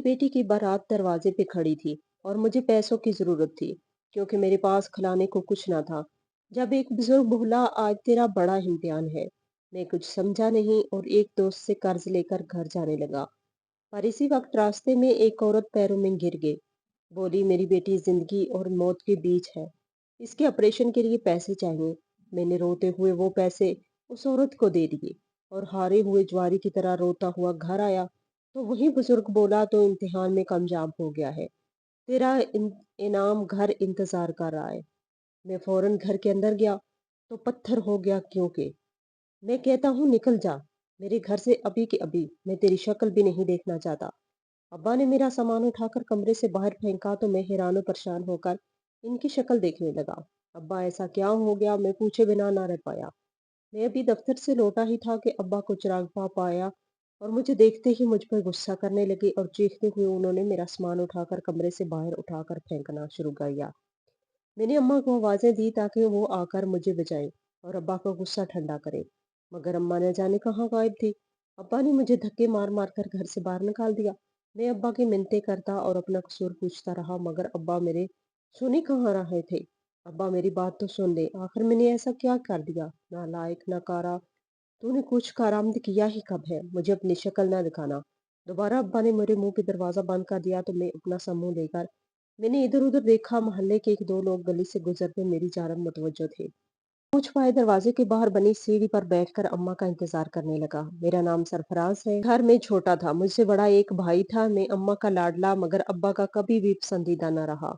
बेटी की बारात दरवाजे पे खड़ी थी और मुझे पैसों की जरूरत थी क्योंकि मेरे पास खिलाने को कुछ ना था। जब एक बुजुर्ग बोला, आज तेरा बड़ा इम्तिहान है। मैं कुछ समझा नहीं और एक दोस्त से कर्ज लेकर घर जाने लगा। पर इसी वक्त रास्ते में एक औरत पैरों में गिर गई। बोली, मेरी बेटी जिंदगी और मौत के बीच है। इसके ऑपरेशन के लिए पैसे चाहिए। मैंने रोते हुए वो पैसे उस औरत को दे दिए और हारे हुए ज्वारी की तरह रोता हुआ घर आया। तो वही बुजुर्ग बोला, तो इम्तिहान में कामयाब हो गया है। तेरा इनाम घर इंतजार कर रहा है। मैं फौरन घर के अंदर गया तो पत्थर हो गया, क्योंकि मैं कहता हूँ, निकल जा मेरे घर से अभी के अभी। मैं तेरी शक्ल भी नहीं देखना चाहता। अब्बा ने मेरा सामान उठाकर कमरे से बाहर फेंका तो मैं हैरान और परेशान होकर इनकी शक्ल देखने लगा। अब्बा, ऐसा क्या हो गया? मैं पूछे बिना ना रह पाया। मैं अभी दफ्तर से लौटा ही था कि अब्बा को चिराग पापा आया और मुझे देखते ही मुझ पर गुस्सा करने लगे और चीखते हुए उन्होंने मेरा सामान उठाकर कमरे से बाहर उठाकर फेंकना शुरू कर दिया। मैंने अम्मा को आवाजें दी ताकि वो आकर मुझे बचाएं और अब्बा का गुस्सा ठंडा करे, मगर अम्मा न जाने कहाँ गायब थी। अब्बा ने मुझे धक्के मार मार कर घर से बाहर निकाल दिया। मैं अब्बा की मिन्नतें करता और अपना कसूर पूछता रहा, मगर अब्बा मेरे सुन ही कहाँ रहे थे। अब्बा, मेरी बात तो सुन ले, आखिर मैंने ऐसा क्या कर दिया? ना लायक ना कारा, तूने कुछ करामद किया ही कब है? मुझे अपनी शक्ल ना दिखाना। दोबारा अब्बा ने मेरे मुंह पे दरवाजा बंद कर दिया तो मैं अपना सा मुंह लेकर मैंने इधर उधर देखा। मोहल्ले के एक दो लोग गली से गुजरते मेरी जानब मुतवज्जो थे। पूछ पाए दरवाजे के बाहर बनी सीढ़ी पर बैठकर अम्मा का इंतजार करने लगा। मेरा नाम सरफराज है। घर में छोटा था, मुझसे बड़ा एक भाई था। मैं अम्मा का लाडला मगर अब्बा का कभी भी पसंदीदा न रहा।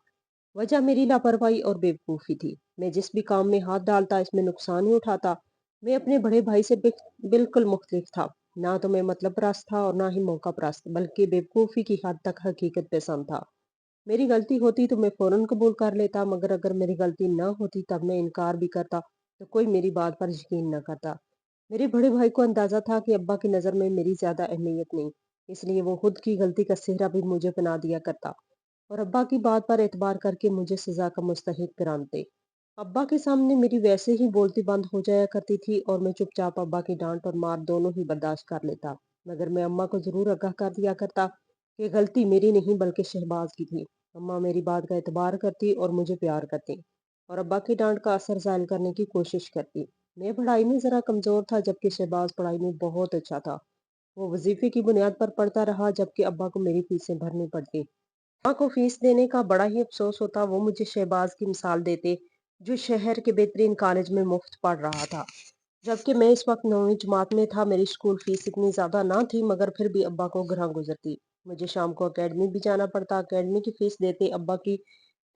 वजह मेरी लापरवाही और बेवकूफी थी। मैं जिस भी काम में हाथ डालता इसमें नुकसान ही उठाता। मैं अपने बड़े भाई से बिल्कुल मुख्तलिफ था। ना तो मैं मतलब परस्त था और ना ही मौका परस्त, बल्कि बेवकूफी की हद तक हकीकत पसंद था। मेरी गलती होती तो मैं फौरन कबूल कर लेता, मगर अगर मेरी गलती न होती तब मैं इनकार भी करता तो कोई मेरी बात पर यकीन न करता। मेरे बड़े भाई को अंदाजा था कि अब्बा की नज़र में मेरी ज्यादा अहमियत नहीं, इसलिए वो खुद की गलती का सेहरा भी मुझे बना दिया करता और अब्बा की बात पर एतबार करके मुझे सजा का मुस्तहिक कराते। अब्बा के सामने मेरी वैसे ही बोलती बंद हो जाया करती थी और मैं चुपचाप अब्बा की डांट और मार दोनों ही बर्दाश्त कर लेता, मगर मैं अम्मा को जरूर आगाह कर दिया करता कि गलती मेरी नहीं बल्कि शहबाज की थी। अम्मा मेरी बात का एतबार करती और मुझे प्यार करती और अब्बा की डांट का असर जायल करने की कोशिश करती। मैं पढ़ाई में जरा कमजोर था, जबकि शहबाज पढ़ाई में बहुत अच्छा था। वो वजीफे की बुनियाद पर पढ़ता रहा, जबकि अब्बा को मेरी फीसें भरनी पड़ती। माँ को फीस देने का बड़ा ही अफसोस होता। वो मुझे शहबाज की मिसाल देते, जो शहर के बेहतरीन कॉलेज में मुफ्त पढ़ रहा था, जबकि मैं इस वक्त 9वीं जमात में था। मेरी स्कूल फीस इतनी ज्यादा ना थी, मगर फिर भी अब्बा को ग्रह गुजरती। मुझे शाम को अकेडमी भी जाना पड़ता। अकेडमी की फीस देते अब्बा की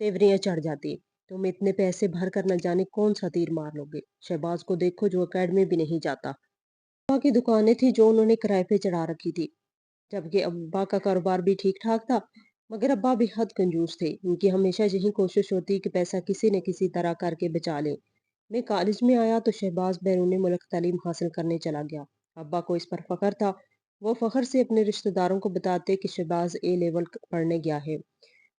तेवरियां चढ़ जाती। तुम इतने पैसे भर कर न जाने कौन सा तीर मार लोगे। शहबाज को देखो, जो अकेडमी भी नहीं जाता। अब्बा की दुकानें थी जो उन्होंने किराए पे चढ़ा रखी थी, जबकि अब्बा का कारोबार भी ठीक ठाक था, मगर अब्बा बेहद कंजूस थे। उनकी हमेशा यही कोशिश होती कि पैसा किसी न किसी तरह करके बचा लें। मैं कॉलेज में आया तो शहबाज बैरून मुल्क तालीम हासिल करने चला गया। अब्बा को इस पर फख्र था। वो फख्र से अपने रिश्तेदारों को बताते कि शहबाज ए लेवल पढ़ने गया है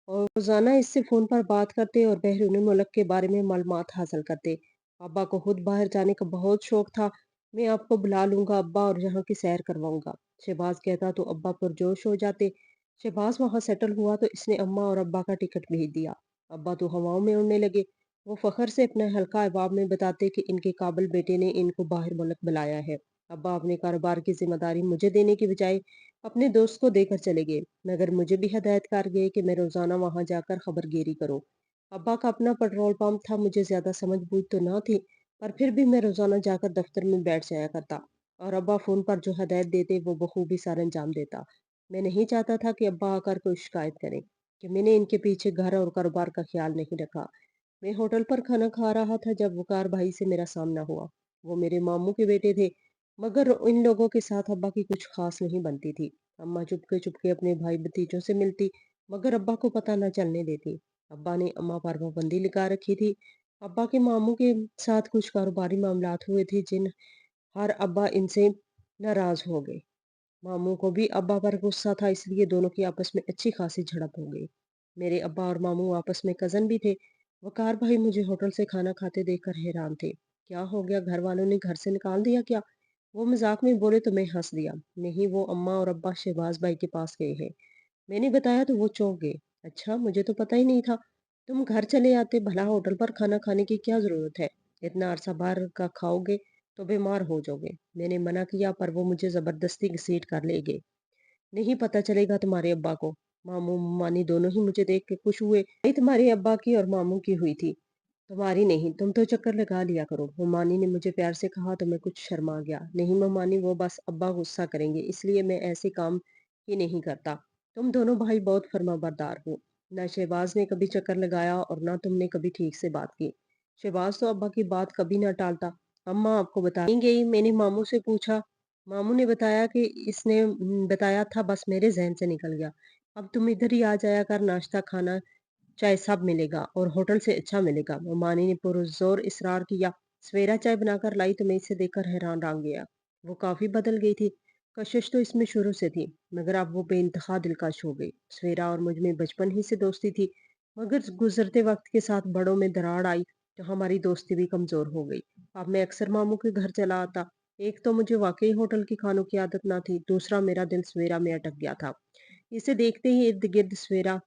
और रोजाना इससे फोन पर बात करते और बैरून मुल्क के बारे में मालूमात हासिल करते। अब्बा को खुद बाहर जाने का बहुत शौक था। मैं आपको बुला लूंगा अब्बा और यहाँ की सैर करवाऊंगा, शहबाज कहता तो अब्बा पुरजोश हो जाते। शहबाज वहां सेटल हुआ तो इसने अम्मा और अब्बा का टिकट भेज दिया। अब्बा तो हवाओं में उड़ने लगे। वो फखर से अपने हल्का अहबाब में बताते कि इनके काबिल बेटे ने इनको बाहर मुल्क बुलाया है। अब्बा अपने कारोबार की जिम्मेदारी मुझे देने की बजाय अपने दोस्त को देकर चले गए, मगर मुझे भी हदायत कर गए कि मैं रोजाना वहां जाकर खबरगिरी करूं। अब्बा का अपना पेट्रोल पंप था। मुझे ज्यादा समझ बूझ तो ना थी, पर फिर भी मैं रोजाना जाकर दफ्तर में बैठ जाया करता और अब्बा फोन पर जो हदायत देते वो बखूबी सर अंजाम देता। मैं नहीं चाहता था कि अब्बा आकर कोई शिकायत करें कि मैंने इनके पीछे घर और कारोबार का ख्याल नहीं रखा। मैं होटल पर खाना खा रहा था जब वकार भाई से मेरा सामना हुआ। वो मेरे मामू के बेटे थे, मगर इन लोगों के साथ अब्बा की कुछ खास नहीं बनती थी। अम्मा चुपके चुपके अपने भाई भतीजों से मिलती, मगर अब्बा को पता न चलने देती। अब्बा ने अम्मा पर पाबंदी लगा रखी थी। अब्बा के मामू के साथ कुछ कारोबारी मामलात हुए थे, जिन हर अब्बा इनसे नाराज हो गए। मामू को भी अब्बा पर गुस्सा था, इसलिए दोनों की आपस में अच्छी खासी झड़प हो गई। मेरे अब्बा और मामू आपस में कजन भी थे। वकार भाई मुझे होटल से खाना खाते देखकर हैरान थे। क्या हो गया, घर वालों ने घर से निकाल दिया क्या? वो मजाक में बोले तो मैं हंस दिया। नहीं, वो अम्मा और अब्बा शहबाज भाई के पास गए हैं। मैंने बताया तो वो चौंक गए। अच्छा, मुझे तो पता ही नहीं था। तुम घर चले आते, भला होटल पर खाना खाने की क्या ज़रूरत है? इतना अरसा बाहर का खाओगे तो बीमार हो जाओगे। मैंने मना किया पर वो मुझे ज़बरदस्ती घसीट कर ले गए। नहीं पता चलेगा तुम्हारे अब्बा को। मामू मानी दोनों ही मुझे देख के खुश हुए। ये तुम्हारे अब्बा की और मामू की हुई थी, तुम्हारी नहीं। तुम तो चक्कर लगा लिया करो। ममानी ने मुझे प्यार से कहा तो मैं कुछ शर्मा गया। नहीं ममानी, वो बस अब्बा गुस्सा करेंगे इसलिए मैं ऐसे काम ही नहीं करता। तुम दोनों भाई बहुत फर्माबरदार हो। ना शहबाज ने कभी चक्कर लगाया और ना तुमने कभी ठीक से बात की। शहबाज तो अब्बा की बात कभी ना टालता। अम्मा आपको बता नहीं गई? मैंने मामू से पूछा। मामू ने बताया कि इसने बताया था, बस मेरे जहन से निकल गया। अब तुम इधर ही आ जाया कर, नाश्ता खाना चाय सब मिलेगा और होटल से अच्छा मिलेगा। मानी ने पुरजोर इसरार किया। सवेरा चाय बनाकर लाई तो मैं इसे देखकर हैरान रह गया। वो काफी बदल गई थी। कशिश तो इसमें शुरू से थी, मगर अब वो बेइंतहा दिलकश हो गई। सवेरा और मुझ में बचपन ही से दोस्ती थी, मगर गुजरते वक्त के साथ बड़ों में दरार आई तो हमारी दोस्ती भी कमजोर हो गई। अब मैं अक्सर मामू के घर चला आता। एक तो मुझे वाकई होटल की खानों की आदत ना थी, दूसरा मेरा दिल सवेरा में अटक गया था। इसे देखते ही इर्द गिर्द सवेरा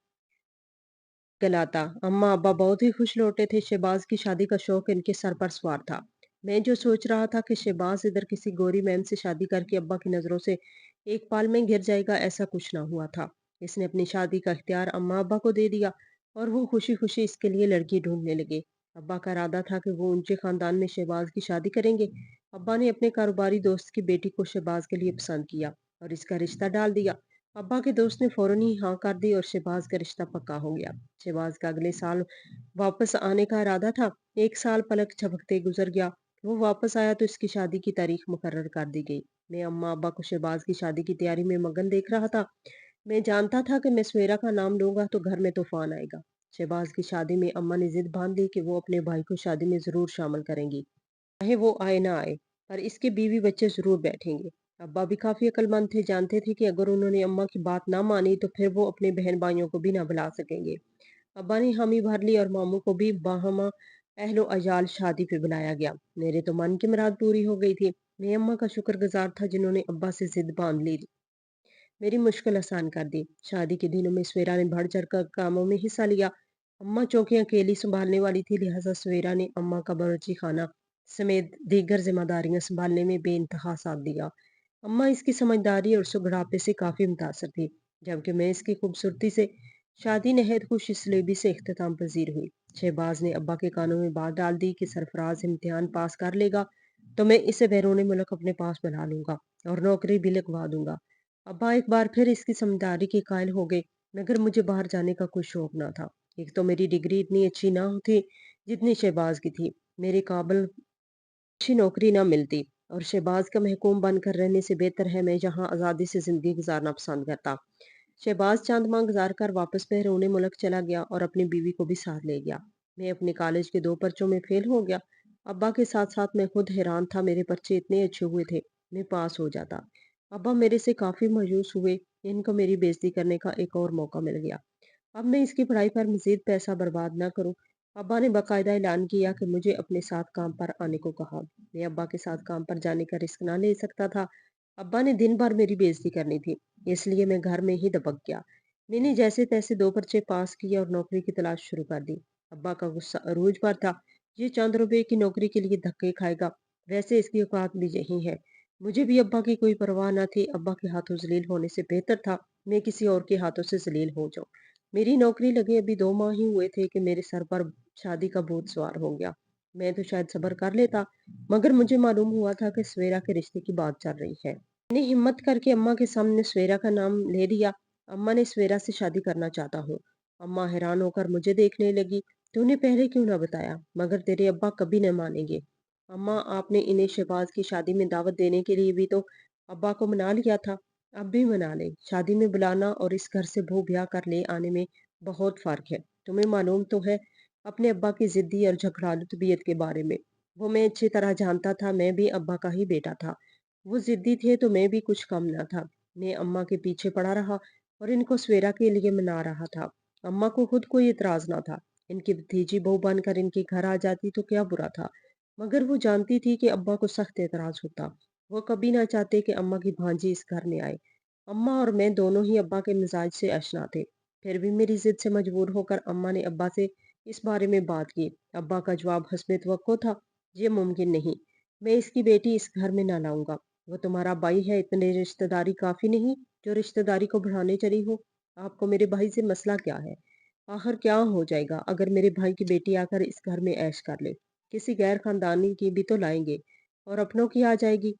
गलाता। अम्मा अब्बा बहुत ही खुश लौटे थे। शहबाज की शादी का शौक इनके सर पर सवार था। मैं जो सोच रहा था कि शहबाज इधर किसी गोरी मैम से शादी करके अब्बा की नजरों से एक पाल में गिर जाएगा, ऐसा कुछ ना हुआ था। इसने अपनी शादी का इख्तियार अम्मा अब्बा को दे दिया और वो खुशी खुशी इसके लिए लड़की ढूंढने लगे। अब्बा का इरादा था कि वो ऊंचे खानदान में शहबाज की शादी करेंगे। अब्बा ने अपने कारोबारी दोस्त की बेटी को शहबाज के लिए पसंद किया और इसका रिश्ता डाल दिया। अब्बा के दोस्त ने फौरन ही हाँ कर दी और शहबाज का रिश्ता पक्का हो गया। शहबाज का अगले साल वापस आने का इरादा था। एक साल पलक झपकते गुजर गया। वो वापस आया तो इसकी शादी की तारीख मुकर्रर कर दी गई। मैं अम्मा अब्बा को शहबाज की शादी की तैयारी में मगन देख रहा था। मैं जानता था कि मैं सवेरा का नाम लूंगा तो घर में तूफान आएगा। शहबाज की शादी में अम्मा ने जिद बांध ली कि वो अपने भाई को शादी में जरूर शामिल करेंगी, चाहे वो आए ना आए, पर इसके बीवी बच्चे जरूर बैठेंगे। अब्बा भी काफी अक्लमंद थे, जानते थे कि अगर उन्होंने अम्मा की बात ना मानी तो फिर वो अपने बहन भाइयों को भी ना बुला सकेंगे। अब्बा ने हामी भर ली और मामू को भी बाहमा अहलो अजाल शादी पे बुलाया गया। मेरे तो मन की मुराद पूरी हो गई थी। मैं अम्मा का शुक्रगुजार था जिन्होंने अब्बा से जिद बांध ली, मेरी मुश्किल आसान कर दी। शादी के दिनों में सवेरा ने बढ़ चढ़ कर कामों में हिस्सा लिया। अम्मा चौकी अकेली संभालने वाली थी, लिहाजा सवेरा ने अम्मा का बावर्ची खाना समेत दीगर जिम्मेदारियां संभालने में बेइंतहा साथ दिया। अम्मा इसकी समझदारी और सुगड़ापे से काफी मुतासर थी, जबकि मैं इसकी खूबसूरती से। शादी नहायत खुश इसलेबी से इख्तिताम पजीर हुई। शहबाज ने अब्बा के कानों में बात डाल दी कि सरफराज इम्तिहान पास कर लेगा तो मैं इसे बैरून मुल्क अपने पास बुला लूंगा और नौकरी भी लगवा दूंगा। अब्बा एक बार फिर इसकी समझदारी के कायल हो गए, मगर मुझे बाहर जाने का कोई शौक ना था। एक तो मेरी डिग्री इतनी अच्छी ना थी जितनी शहबाज की थी। मेरे काबिल अच्छी नौकरी ना मिलती और शहबाज का महकूम बनकर रहने से बेहतर है मैं जहाँ आज़ादी से ज़िंदगी गुजारना पसंद करता। शहबाज चंद माह गुजार कर वापस बैरून मुल्क चला गया और अपनी बीवी को भी साथ ले गया। मैं अपने कॉलेज के 2 पर्चों में फेल हो गया। अब्बा के साथ साथ मैं खुद हैरान था, मेरे पर्चे इतने अच्छे हुए थे, मैं पास हो जाता। अब्बा मेरे से काफ़ी मायूस हुए। इनको मेरी बेइज्जती करने का एक और मौका मिल गया। अब मैं इसकी पढ़ाई पर मज़ीद पैसा बर्बाद ना करूं। अब्बा ने बाकायदा ऐलान किया कि मुझे अपने साथ काम पर आने को कहा। मैं अब्बा के साथ काम पर जाने का रिस्क ना ले सकता था। अब्बा ने दिन भर मेरी बेइज्जती करनी थी, इसलिए मैं घर में ही दबक गया। मैंने जैसे तैसे 2 पर्चे पास किए और नौकरी की तलाश शुरू कर दी। अब्बा का गुस्सा अरूज पर था। ये चंद रुपए की नौकरी के लिए धक्के खाएगा, वैसे इसकी औकात भी यही है। मुझे भी अब्बा की कोई परवाह न थी। अब्बा के हाथों जलील होने से बेहतर था मैं किसी और के हाथों से जलील हो जाऊं। मेरी नौकरी लगे अभी 2 माह ही हुए थे कि मेरे सर पर शादी का भूत सवार हो गया। मैं तो शायद सब्र कर लेता, मगर मुझे मालूम हुआ था कि सवेरा के रिश्ते की बात चल रही है। मैंने हिम्मत करके अम्मा के सामने सवेरा का नाम ले दिया। अम्मा ने सवेरा से शादी करना चाहता हूँ। अम्मा हैरान होकर मुझे देखने लगी। तूने पहले क्यों ना बताया? मगर तेरे अब्बा कभी न मानेंगे। अम्मा, आपने इन्हें शहबाज की शादी में दावत देने के लिए भी तो अब्बा को मना लिया था। अब भी मना ले। शादी में बुलाना और इस घर से बहू ब्याह कर ले आने में बहुत फर्क है। तुम्हें मालूम तो है अपने अब्बा की जिद्दी और झगड़ालू तबीयत के बारे में। वो मैं अच्छी तरह जानता था, मैं भी अब्बा का ही बेटा था। वो जिद्दी थे तो मैं भी कुछ कम ना था। मैं अम्मा के पीछे पड़ा रहा और इनको सवेरा के लिए मना रहा था। अम्मा को खुद कोई इतराज ना था। इनकी भतीजी बहू बनकर इनके घर आ जाती तो क्या बुरा था, मगर वो जानती थी कि अब्बा को सख्त एतराज होता। वो कभी ना चाहते कि अम्मा की भांजी इस घर में आए। अम्मा और मैं दोनों ही अब्बा के मिजाज से अशना थे। फिर भी मेरी जिद से मजबूर होकर अम्मा ने अब्बा से इस बारे में बात की। अब्बा का जवाब हस्बे तवक्को था, ये मुमकिन नहीं, मैं इसकी बेटी इस घर में ना लाऊंगा। वो तुम्हारा भाई है, इतने रिश्तेदारी काफी नहीं जो रिश्तेदारी को बढ़ाने चली हो। आपको मेरे भाई से मसला क्या है? आखिर क्या हो जाएगा अगर मेरे भाई की बेटी आकर इस घर में ऐश कर ले? किसी गैर खानदानी की भी तो लाएंगे, और अपनों की आ जाएगी।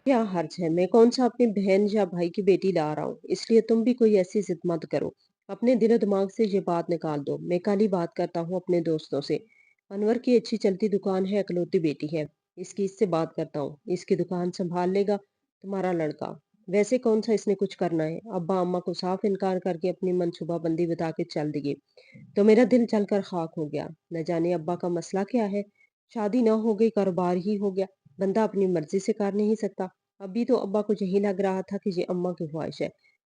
क्या हर्ज है? मैं कौन सा अपनी बहन या भाई की बेटी ला रहा हूँ, इसलिए तुम भी कोई ऐसी जिद मत करो। अपने दिलो दिमाग से ये बात निकाल दो। मैं कल ही बात करता हूँ अपने दोस्तों से। अनवर की अच्छी चलती दुकान है, इकलौती बेटी है इसकी, इससे बात करता हूँ। इसकी दुकान संभाल लेगा तुम्हारा लड़का। वैसे कौन सा इसने कुछ करना है? अब्बा अम्मा को साफ इनकार करके अपनी मनसूबाबंदी बता के चल दिए। तो मेरा दिल जलकर खाक हो गया। न जाने अब्बा का मसला क्या है। शादी ना हो गई, कारोबार ही हो गया। बंदा अपनी मर्जी से कर नहीं सकता। अभी तो अब्बा को यही लग रहा था कि ये अम्मा की ख्वाहिश है।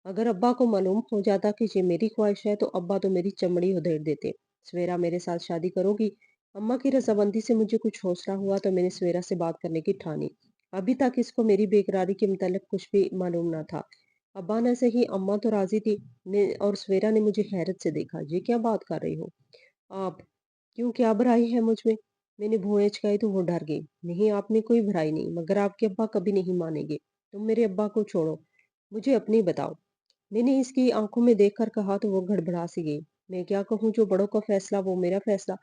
अगर अब्बा को मालूम हो जाता कि ये मेरी ख्वाहिश है तो अब्बा तो मेरी चमड़ी उधेड़ देते। सवेरा मेरे साथ शादी करोगी? अम्मा की रजामंदी से मुझे कुछ हौसला हुआ तो मैंने सवेरा से बात करने की ठानी। अभी तक इसको मेरी बेकरारी के मुतालिक कुछ भी मालूम ना था। अब्बा ने सही, अम्मा तो राजी थी। और सवेरा ने मुझे हैरत से देखा। ये क्या बात कर रही हो आप? क्यों, क्या बुराई है मुझ में? मैंने भौं चकाई तो वो डर गई। नहीं, आप में कोई बुराई नहीं, मगर आपके अब्बा कभी नहीं मानेंगे। तुम मेरे अब्बा को छोड़ो, मुझे अपनी बताओ। मैंने इसकी आंखों में देखकर कहा तो वो गड़बड़ा सी गई। मैं क्या कहूँ, जो बड़ों का फैसला वो मेरा फैसला।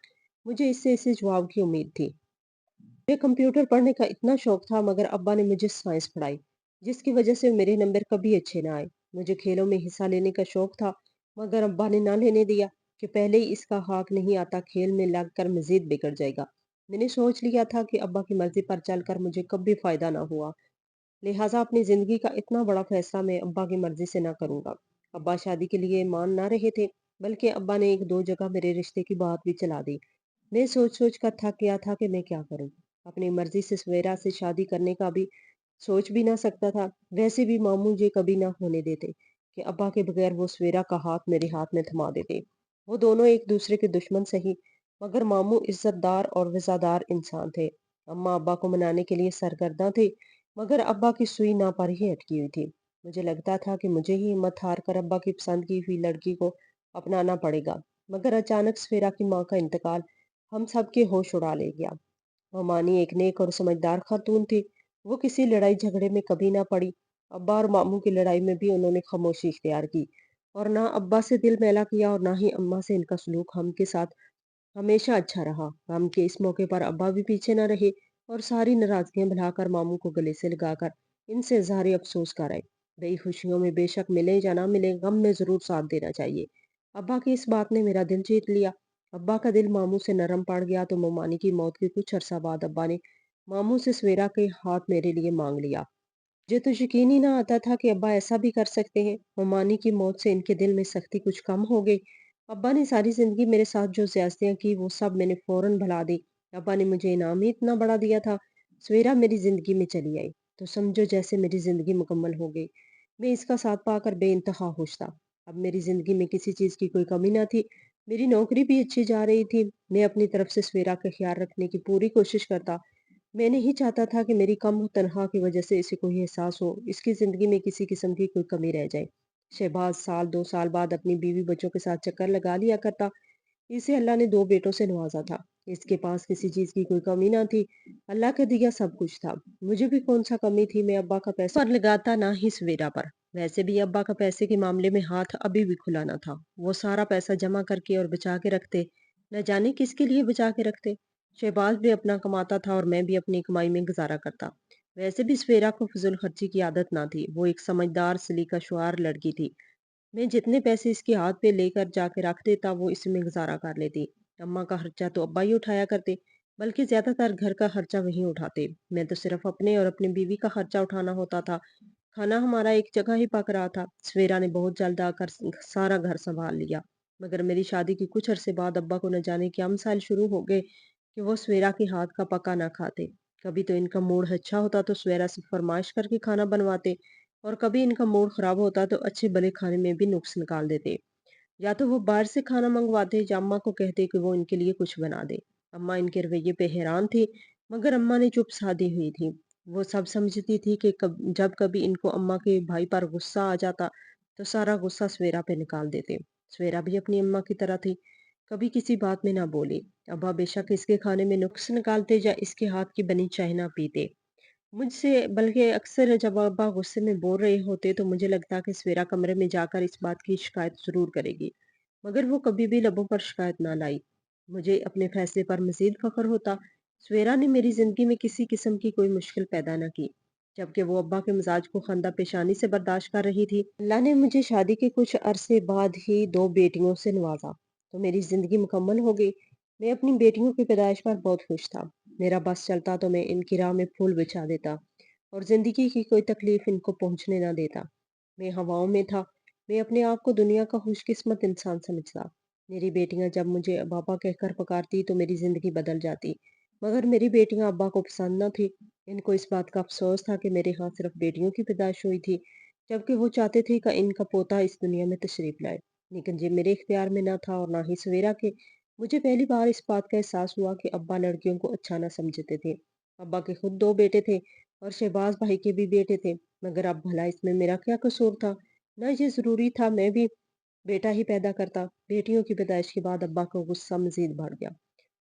मुझे इससे इसी जवाब की उम्मीद थी। मुझे कंप्यूटर पढ़ने का इतना शौक था, मगर अब्बा ने मुझे साइंस पढ़ाई, जिसकी वजह से मेरे नंबर कभी अच्छे ना आए। मुझे खेलों में हिस्सा लेने का शौक था, मगर अब्बा ने ना लेने दिया कि पहले ही इसका हाथ नहीं आता, खेल में लगकर मजीद बिगड़ जाएगा। मैंने सोच लिया था कि अब्बा की मर्जी पर चलकर मुझे कभी फायदा ना हुआ, लिहाजा अपनी जिंदगी का इतना बड़ा फैसला मैं अब्बा की मर्जी से ना करूंगा। अब्बा शादी के लिए मान ना रहे थे, बल्कि अब्बा ने एक दो जगह मेरे रिश्ते की बात भी चला दी। मैं सोच सोच कर थक गया था कि मैं क्या करूं। अपनी मर्जी से सवेरा से शादी करने का भी सोच भी ना सकता था। वैसे भी मामू ये कभी ना होने देते कि अब्बा के बगैर वो सवेरा का हाथ मेरे हाथ में थमा देते। वो दोनों एक दूसरे के दुश्मन सही, मगर मामू इज्जतदार और वफादार इंसान थे। अम्मा अब्बा को मनाने के लिए सरगर्दा थे, मगर अब्बा की सुई ना पर ही अटकी हुई थी। मुझे लगता था कि मुझे ही हिम्मत हार कर अब्बा की पसंद की हुई लड़की को अपनाना पड़ेगा। मगर अचानक सफेरा की माँ का इंतकाल हम सब के होश उड़ा ले गया। मामानी एक नेक और समझदार खातून थी। वो किसी लड़ाई झगड़े में कभी ना पड़ी। अब्बा और मामू की लड़ाई में भी उन्होंने खामोशी इख्तियार की, और ना अब्बा से दिल मैला किया और ना ही अम्मा से। इनका सलूक हम के साथ हमेशा अच्छा रहा। गम के इस मौके पर अब्बा भी पीछे न रहे, और सारी नाराजगियां भुलाकर मामू को गले से लगाकर इनसे इजहार अफसोस कर आए। बई खुशियों में बेशक मिले या ना मिले, गम में जरूर साथ देना चाहिए। अब्बा की इस बात ने मेरा दिल जीत लिया। अब्बा का दिल मामू से नरम पड़ गया तो मोमानी की मौत के कुछ अरसा बाद अब्बा ने मामू से सवेरा के हाथ मेरे लिए मांग लिया। मुझे तो यकीन ही ना आता था कि अब्बा ऐसा भी कर सकते हैं। ममानी की मौत से इनके दिल में सख्ती कुछ कम हो गई। अब्बा ने सारी जिंदगी मेरे साथ जो ज्यादतियां की वो सब मैंने फौरन भुला दी। अब्बा ने मुझे इनाम ही इतना बड़ा दिया था। सवेरा मेरी जिंदगी में चली आई तो समझो जैसे मेरी जिंदगी मुकम्मल हो गई। मैं इसका साथ पाकर बेइंतहा खुश था। अब मेरी जिंदगी में किसी चीज की कोई कमी ना थी। मेरी नौकरी भी अच्छी जा रही थी। मैं अपनी तरफ से सवेरा का ख्याल रखने की पूरी कोशिश करता। मैं नहीं चाहता था कि मेरी कम तनख्वाह की वजह से इसे कोई एहसास हो, इसकी जिंदगी में किसी किस्म की कोई कमी रह जाए। शहबाज साल दो साल बाद अपनी बीवी बच्चों के साथ चक्कर लगा लिया करता। इसे अल्लाह ने दो बेटों से नवाजा था। इसके पास किसी चीज की कोई कमी ना थी। अल्लाह का दिया सब कुछ था। मुझे भी कौन सा कमी थी। मैं अब्बा का पैसा पर लगाता ना ही सवेरा पर। वैसे भी अब्बा का पैसे के मामले में हाथ अभी भी खुला ना था। वो सारा पैसा जमा करके और बचा के रखते, न जाने किसके लिए बचा के रखते। शहबाज भी अपना कमाता था और मैं भी अपनी कमाई में गुजारा करता। वैसे भी सवेरा को फजूल खर्ची की आदत ना थी। वो एक समझदार सलीका शुआर लड़की थी। मैं जितने पैसे इसके हाथ पे लेकर जाके रख देता वो इसमें गुजारा कर लेती। अम्मा का खर्चा तो अब्बा ही उठाया करते, बल्कि ज्यादातर घर का खर्चा वही उठाते। मैं तो सिर्फ अपने और अपनी बीवी का खर्चा उठाना होता था। खाना हमारा एक जगह ही पक रहा था। सवेरा ने बहुत जल्द आकर सारा घर संभाल लिया। मगर मेरी शादी के कुछ अरसे बाद अब्बा को न जाने क्या मसाइल शुरू हो गए कि वो सवेरा के हाथ का पका ना खाते। कभी तो इनका मूड अच्छा होता तो सवेरा से फरमाइश करके खाना बनवाते, और कभी इनका मूड खराब होता तो अच्छे भले खाने में भी नुक्स निकाल देते। या तो वो बाहर से खाना मंगवाते या अम्मा को कहते कि वो इनके लिए कुछ बना दे। अम्मा इनके रवैये पे हैरान थी, मगर अम्मा ने चुप साधी हुई थी। वो सब समझती थी कि जब कभी इनको अम्मा के भाई पर गुस्सा आ जाता, तो सारा गुस्सा सवेरा पे निकाल देते। सवेरा भी अपनी अम्मा की तरह थी, कभी किसी बात में ना बोली। अब्बा बेशक इसके खाने में नुक्स निकालते या इसके हाथ की बनी चाय ना पीते। मुझसे बल्कि अक्सर जब अब्बा गुस्से में बोल रहे होते तो मुझे लगता कि सवेरा कमरे में जाकर इस बात की शिकायत ज़रूर करेगी। मगर वो कभी भी लबों पर शिकायत ना लाई। मुझे अपने फैसले पर मज़ीद फ़ख्र होता। सवेरा ने मेरी ज़िंदगी में किसी किस्म की कोई मुश्किल पैदा न की, जबकि वो अब्बा के मिजाज को ख़ानदा पेशानी से बर्दाश्त कर रही थी। अल्लाह ने मुझे शादी के कुछ अरसे बाद ही 2 बेटियों से नवाजा, तो मेरी ज़िंदगी मुकम्मल हो गई। मैं अपनी बेटियों की पैदाइश पर बहुत खुश था। मेरा बस चलता तो मैं इनकी राह में फूल बिछा देता और ज़िंदगी की कोई तकलीफ़ इनको पहुँचने ना देता। मैं हवाओं में था। मैं अपने आप को दुनिया का खुशकिस्मत इंसान समझता। मेरी बेटियां जब मुझे पापा कहकर पुकारती तो मेरी जिंदगी बदल जाती। मगर मेरी बेटियां अब्बा को पसंद न थी। इनको इस बात का अफसोस था कि मेरे यहाँ सिर्फ बेटियों की पैदाइश हुई थी, जबकि वो चाहते थे कि इनका पोता इस दुनिया में तशरीफ लाए। लेकिन ये मेरे इख्तियार में न था और ना ही सवेरा के। मुझे पहली बार इस बात का एहसास हुआ कि अब्बा लड़कियों को अच्छा न समझते थे। अब्बा के खुद 2 बेटे थे और शहबाज भाई के भी बेटे थे। मगर अब भला इसमें मेरा क्या कसूर था? ना ये ज़रूरी था मैं भी बेटा ही पैदा करता। बेटियों की पैदाइश के बाद अब्बा का गुस्सा मज़ीद बढ़ गया।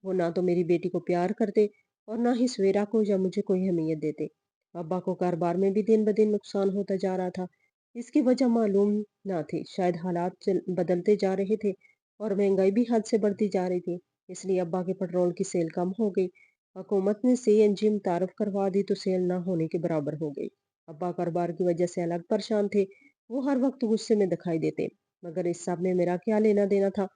वो ना तो मेरी बेटी को प्यार करते और ना ही सवेरा को या मुझे कोई अहमियत देते। अब्बा को कारोबार में भी दिन-ब-दिन नुकसान होता जा रहा था। इसकी वजह मालूम ना थी। शायद हालात बदलते जा रहे थे और महंगाई भी हद से बढ़ती जा रही थी। इसलिए अब्बा के पेट्रोल की सेल कम हो गई। हुकूमत ने सीएनजी मुतारफ करवा दी तो सेल ना होने के बराबर हो गई। अब्बा कारोबार की वजह से अलग परेशान थे। वो हर वक्त गुस्से में दिखाई देते, मगर इस सब में मेरा क्या लेना देना था।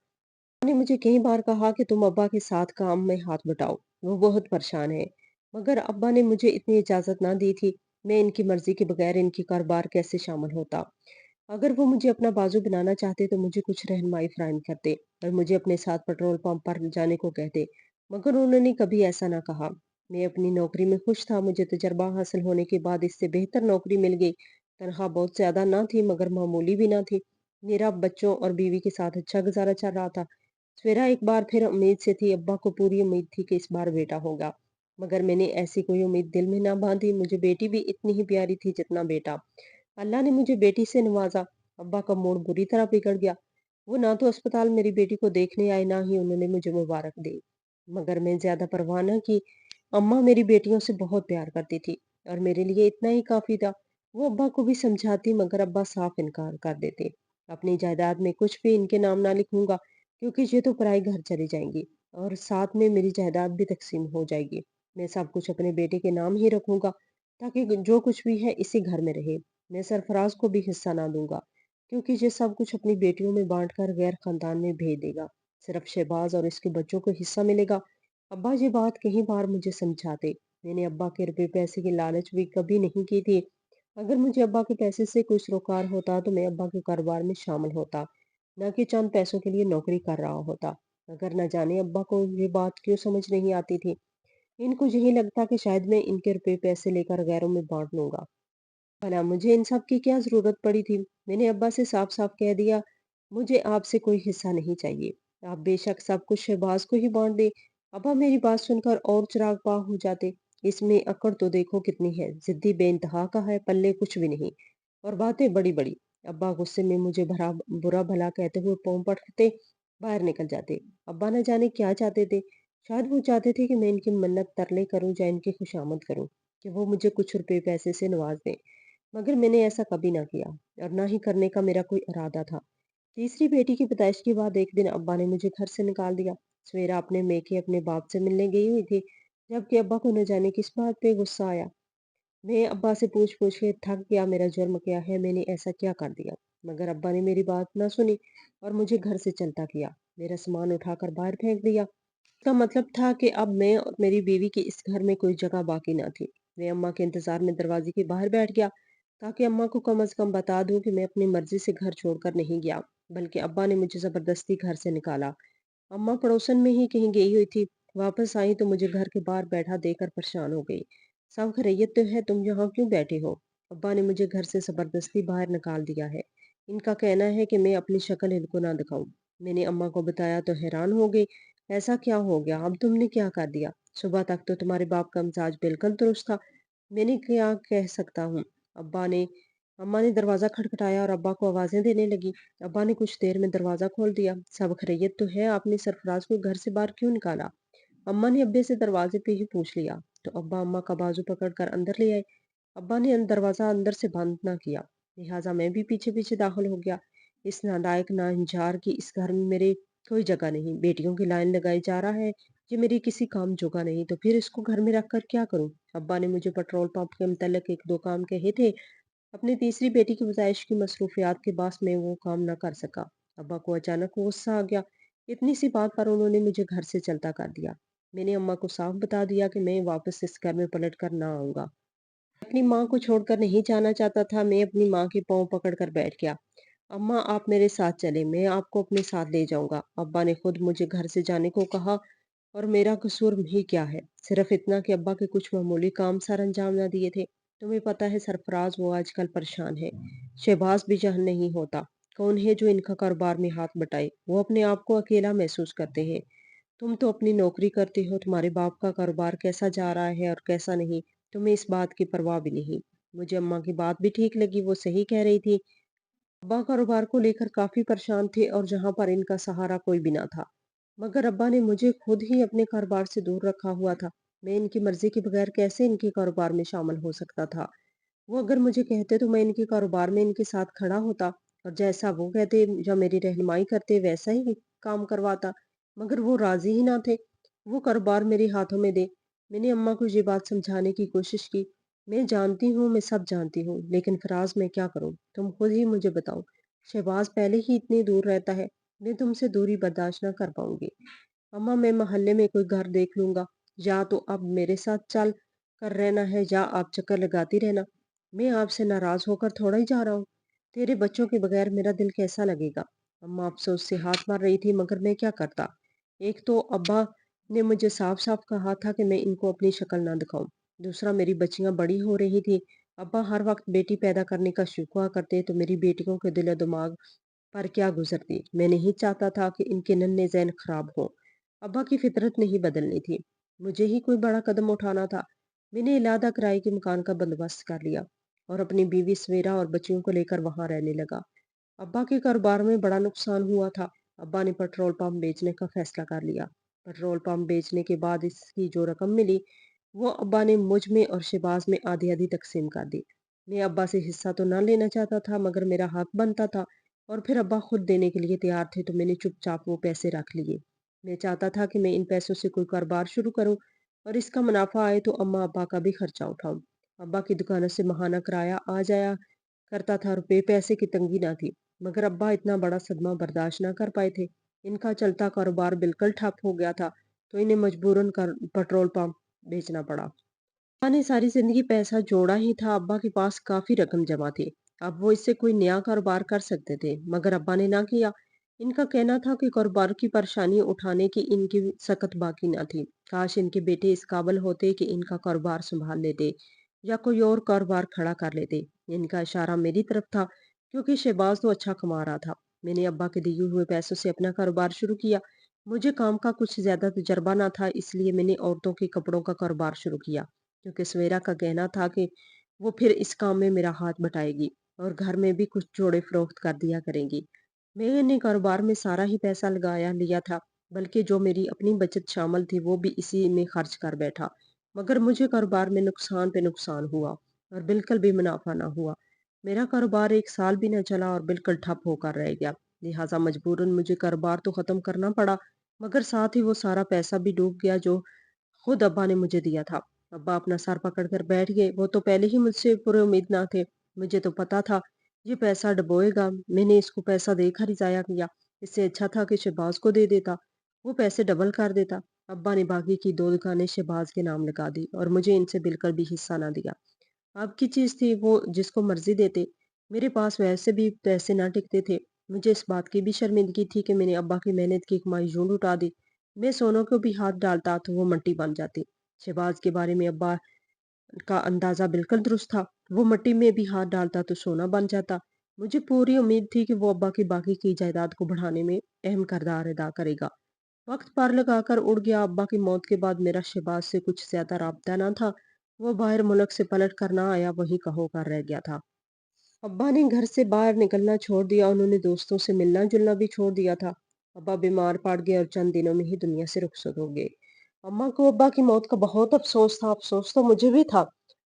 ने मुझे कई बार कहा कि तुम अब्बा के साथ काम में हाथ बटाओ, वो बहुत परेशान है। मगर अब्बा ने मुझे इतनी इजाजत ना दी थी। मैं इनकी मर्जी के बगैर इनकी कारोबार कैसे शामिल होता। अगर वो मुझे अपना बाजू बनाना चाहते तो मुझे कुछ रहनुमाई फराहम करते और मुझे अपने साथ पेट्रोल पंप पर जाने को कहते। मगर उन्होंने कभी ऐसा ना कहा। मैं अपनी नौकरी में खुश था। मुझे तजर्बा हासिल होने के बाद इससे बेहतर नौकरी मिल गई। तनख्वाह बहुत ज्यादा ना थी मगर मामूली भी ना थी। मेरा बच्चों और बीवी के साथ अच्छा गुजारा चल रहा था। सवेरा एक बार फिर उम्मीद से थी। अब्बा को पूरी उम्मीद थी कि इस बार बेटा होगा। मगर मैंने ऐसी कोई उम्मीद दिल में ना बांधी। मुझे बेटी भी इतनी ही प्यारी थी जितना बेटा। अल्लाह ने मुझे बेटी से नवाजा। अब्बा का मूड बुरी तरह बिगड़ गया। वो ना तो अस्पताल मेरी बेटी को देखने आए ना ही उन्होंने मुझे मुबारक दी। मगर मैं ज्यादा परवाह न की। अम्मा मेरी बेटियों से बहुत प्यार करती थी और मेरे लिए इतना ही काफी था। वो अब्बा को भी समझाती मगर अब्बा साफ इनकार कर देते। अपनी जायदाद में कुछ भी इनके नाम ना लिखूंगा, क्योंकि ये तो पराए घर चली जाएंगी और साथ में मेरी जायदाद भी तकसीम हो जाएगी। मैं सब कुछ अपने बेटे के नाम ही रखूंगा, ताकि जो कुछ भी है इसी घर में रहे। मैं सरफराज को भी हिस्सा ना दूंगा, क्योंकि ये सब कुछ अपनी बेटियों में बांटकर गैर खानदान में भेज देगा। सिर्फ शहबाज और इसके बच्चों को हिस्सा मिलेगा। अब्बा ये बात कई बार मुझे समझाते। मैंने अब्बा के रुपए पैसे की लालच भी कभी नहीं की थी। अगर मुझे अब्बा के पैसे से कोई सरोकार होता तो मैं अब्बा के कारोबार में शामिल होता, न कि चंद पैसों के लिए नौकरी कर रहा होता। मगर न जाने अब्बा को ये बात क्यों समझ नहीं आती थी। इनको यही लगता कि शायद मैं इनके रुपए पैसे लेकर गैरों में बांट लूंगा। भला मुझे इन सब की क्या ज़रूरत पड़ी थी? मैंने अब्बा से साफ-साफ कह दिया, मुझे आपसे कोई हिस्सा नहीं चाहिए। आप बेशक सब कुछ शहबाज को ही बाँट दें। अब्बा मेरी बात सुनकर और चिराग-पा हो जाते। इसमें अकड़ तो देखो कितनी है, ज़िद्दी बेइंतहा का है, पल्ले कुछ भी नहीं। और बातें बड़ी-बड़ी। अब्बा गुस्से में मुझे बुरा भला कहते हुए पाँव पटकते, बाहर निकल जाते। अब्बा न जाने क्या चाहते थे। शायद वो चाहते थे कि मैं इनकी मन्नत तरले करूँ या इनकी खुशामद करूँ, कि वो मुझे कुछ रुपए पैसे से नवाज दें। मगर मैंने ऐसा कभी ना किया और ना ही करने का मेरा कोई इरादा था। तीसरी बेटी की पैदाइश के बाद एक दिन अब्बा ने मुझे घर से निकाल दिया। सवेरा अपने मेके अपने बाप से मिलने गई हुई थी, जबकि अब्बा को न जाने किस बात पे गुस्सा आया। मैं अब्बा से पूछ-पूछ के थक गया, मेरा जुर्म क्या है, मैंने ऐसा क्या कर दिया। मगर अब्बा ने मेरी बात ना सुनी और मुझे घर से चलता किया। मेरा सामान उठाकर बाहर फेंक दिया। इसका मतलब था कि अब मैं और मेरी बीवी की इस घर में कोई जगह बाकी ना थी। मैं अम्मा के इंतजार में दरवाजे के बाहर बैठ गया, ताकि अम्मा को कम से कम बता दूं कि मैं अपनी मर्जी से घर छोड़कर नहीं गया, बल्कि अब्बा ने मुझे जबरदस्ती घर से निकाला। अम्मा पड़ोसन में ही कहीं गई हुई थी। वापस आई तो मुझे घर के बाहर बैठा देकर परेशान हो गई। सब खैरियत तो है, तुम यहाँ क्यों बैठे हो? अब्बा ने मुझे घर से जबरदस्ती बाहर निकाल दिया है। इनका कहना है कि मैं अपनी शक्ल इनको ना दिखाऊं। मैंने अम्मा को बताया तो हैरान हो गई। ऐसा क्या हो गया? अब तुमने क्या कर दिया? सुबह तक तो तुम्हारे बाप का मिजाज बिल्कुल दुरुस्त था। मैंने क्या कह सकता हूँ? अब्बा ने अम्मा ने दरवाज़ा खटखटाया और अब्बा को आवाज़ें देने लगी। अब्बा ने कुछ देर में दरवाज़ा खोल दिया। सब खैरियत तो है, आपने सरफराज को घर से बाहर क्यों निकाला? अम्मा ने अब्बे से दरवाजे पे ही पूछ लिया। तो अब्बा अम्मा का बाजू पकड़कर अंदर ले आए। अब्बा ने दरवाज़ा अंदर से बंद ना किया, लिहाजा मैं भी पीछे-पीछे दाखिल हो गया। इस नालायक नाइंजार की इस घर में मेरे कोई जगह नहीं। बेटियों की लाइन लगाई जा रहा है, ये मेरी किसी काम जोगा नहीं, तो फिर इसको घर में रखकर क्या करूँ? अब्बा ने मुझे पेट्रोल पंप के मुतल्लिक 1-2 काम कहे थे। अपनी तीसरी बेटी की पैदाइश की मसरूफियात के बास मैं वो काम ना कर सका। अब्बा को अचानक गुस्सा आ गया। इतनी सी बात पर उन्होंने मुझे घर से चलता कर दिया। मैंने अम्मा को साफ बता दिया कि मैं वापस इस घर में पलट कर ना आऊंगा। अपनी माँ को छोड़कर नहीं जाना चाहता था। मैं अपनी माँ के पाँव पकड़कर बैठ गया। अम्मा, आप मेरे साथ चले, मैं आपको अपने साथ ले जाऊंगा। अब्बा ने खुद मुझे घर से जाने को कहा और मेरा कसूर भी क्या है? सिर्फ इतना कि अब्बा के कुछ मामूली काम सर अंजाम ना दिए थे। तुम्हें पता है सरफराज, वो आजकल परेशान है। शहबाज भी जहन नहीं होता। कौन है जो इनका कारोबार में हाथ बटाए? वो अपने आप को अकेला महसूस करते हैं। तुम तो अपनी नौकरी करते हो, तुम्हारे बाप का कारोबार कैसा जा रहा है और कैसा नहीं, तुम्हें इस बात की परवाह भी नहीं। मुझे अम्मा की बात भी ठीक लगी, वो सही कह रही थी। अब्बा कारोबार को लेकर काफी परेशान थे और जहां पर इनका सहारा कोई भी ना था। मगर अब्बा ने मुझे खुद ही अपने कारोबार से दूर रखा हुआ था। मैं इनकी मर्जी के बगैर कैसे इनके कारोबार में शामिल हो सकता था? वो अगर मुझे कहते तो मैं इनके कारोबार में इनके साथ खड़ा होता और जैसा वो कहते या मेरी रहनुमाई करते वैसा ही काम करवाता। मगर वो राजी ही ना थे। वो कारोबार मेरे हाथों में दे। मैंने अम्मा को ये बात समझाने की कोशिश की। मैं जानती हूँ, मैं सब जानती हूँ, लेकिन फराज मैं क्या करूँ? तुम खुद ही मुझे बताओ। शहबाज पहले ही इतनी दूर रहता है। मैं तुमसे दूरी बर्दाश्त ना कर पाऊंगी। अम्मा, मैं मोहल्ले में कोई घर देख लूंगा। या तो अब मेरे साथ चल कर रहना है या आप चक्कर लगाती रहना। मैं आपसे नाराज होकर थोड़ा ही जा रहा हूँ। तेरे बच्चों के बगैर मेरा दिल कैसा लगेगा? अम्मा अफसोस से हाथ मार रही थी, मगर मैं क्या करता? एक तो अब्बा ने मुझे साफ साफ कहा था कि मैं इनको अपनी शक्ल ना दिखाऊं। दूसरा, मेरी बच्चियां बड़ी हो रही थी। अब्बा हर वक्त बेटी पैदा करने का शिकवा करते तो मेरी बेटियों के दिल दिमाग पर क्या गुजरती। मैं नहीं चाहता था कि इनके नन्हे ज़हन खराब हों। अब्बा की फितरत नहीं बदलनी थी। मुझे ही कोई बड़ा कदम उठाना था। मैंने इलादा किराए के मकान का बंदोबस्त कर लिया और अपनी बीवी सवेरा और बच्चियों को लेकर वहां रहने लगा। अब्बा के कारोबार में बड़ा नुकसान हुआ था। अब्बा ने पेट्रोल पंप बेचने का फैसला कर लिया। पेट्रोल पंप बेचने के बाद इसकी जो रकम मिली, वो अब्बा ने मुझ में और शहबाज में आधी आधी तकसीम कर दी। मैं अब्बा से हिस्सा तो ना लेना चाहता था, मगर मेरा हक बनता था। और फिर अब्बा खुद देने के लिए तैयार थे, तो मैंने चुपचाप वो पैसे रख लिए। मैं चाहता था कि मैं इन पैसों से कोई कारोबार शुरू करूं और इसका मुनाफा आए तो अम्मा अब्बा का भी खर्चा उठाऊं। अब्बा की दुकानों से माहाना किराया आ जाया करता था, रुपए पैसे की तंगी ना थी। मगर अब्बा इतना बड़ा सदमा बर्दाश्त ना कर पाए थे। इनका चलता कारोबार बिल्कुल ठप हो गया था, तो इन्हें मजबूरन कर पेट्रोल पंप बेचना पड़ा। अब्बा ने सारी जिंदगी पैसा जोड़ा ही था। अब्बा के पास काफी रकम जमा थी। अब वो इससे कोई नया कारोबार कर सकते थे, मगर अब्बा ने ना किया। इनका कहना था कि कारोबार की परेशानी उठाने की इनकी सकत बाकी ना थी। काश इनके बेटे इस काबिल होते कि इनका कारोबार संभाल लेते या कोई और कारोबार खड़ा कर लेते। इनका इशारा मेरी तरफ था, क्योंकि शहबाज तो अच्छा कमा रहा था। मैंने अब्बा के दिए हुए पैसों से अपना कारोबार शुरू किया। मुझे काम का कुछ ज्यादा तजर्बा ना था, इसलिए मैंने औरतों के कपड़ों का कारोबार शुरू किया, क्योंकि सवेरा का कहना था कि वो फिर इस काम में मेरा हाथ बटाएगी और घर में भी कुछ जोड़े फरोख्त कर दिया करेंगी। मैंने कारोबार में सारा ही पैसा लगाया लिया था, बल्कि जो मेरी अपनी बचत शामिल थी वो भी इसी में खर्च कर बैठा। मगर मुझे कारोबार में नुकसान पे नुकसान हुआ और बिल्कुल भी मुनाफा ना हुआ। मेरा कारोबार 1 साल भी न चला और बिल्कुल ठप होकर रह गया। लिहाजा मजबूरन मुझे कारोबार तो खत्म करना पड़ा, मगर साथ ही वो सारा पैसा भी डूब गया जो खुद अब्बा ने मुझे दिया था। अब्बा अपना सर पकड़कर बैठ गए। वो तो पहले ही मुझसे पूरे उम्मीद ना थे। मुझे तो पता था ये पैसा डुबोएगा। मैंने इसको पैसा देकर ही ज़ाया किया। इससे अच्छा था कि शहबाज को दे देता। वो पैसे डबल कर देता। अब्बा ने बाकी की 2 दुकानें शहबाज के नाम लगा दी और मुझे इनसे बिल्कुल भी हिस्सा ना दिया। अब की चीज़ थी, वो जिसको मर्ज़ी देते। मेरे पास वैसे भी पैसे ना टिकते थे। मुझे इस बात की भी शर्मिंदगी थी कि मैंने अब्बा की मेहनत की कमाई यूँ लुटा दी। मैं सोनों को भी हाथ डालता तो वो मट्टी बन जाती। शहबाज के बारे में अब्बा का अंदाज़ा बिल्कुल दुरुस्त था। वो मिट्टी में भी हाथ डालता तो सोना बन जाता। मुझे पूरी उम्मीद थी कि वो अब्बा की बाकी की जायदाद को बढ़ाने में अहम किरदार अदा करेगा। वक्त पार लगाकर उड़ गया। अब्बा की मौत के बाद मेरा शहबाज से कुछ ज़्यादा राब्ता ना था। वो बाहर मुल्क से पलट कर ना आया, वही कहो कर रह गया था। अब्बा ने घर से बाहर निकलना छोड़ दिया, उन्होंने दोस्तों से मिलना जुलना भी छोड़ दिया था। अब्बा बीमार पड़ गए और चंद दिनों में ही दुनिया से रुखसत हो गए। अम्मा को अब्बा की मौत का बहुत अफसोस था, अफसोस तो मुझे भी था,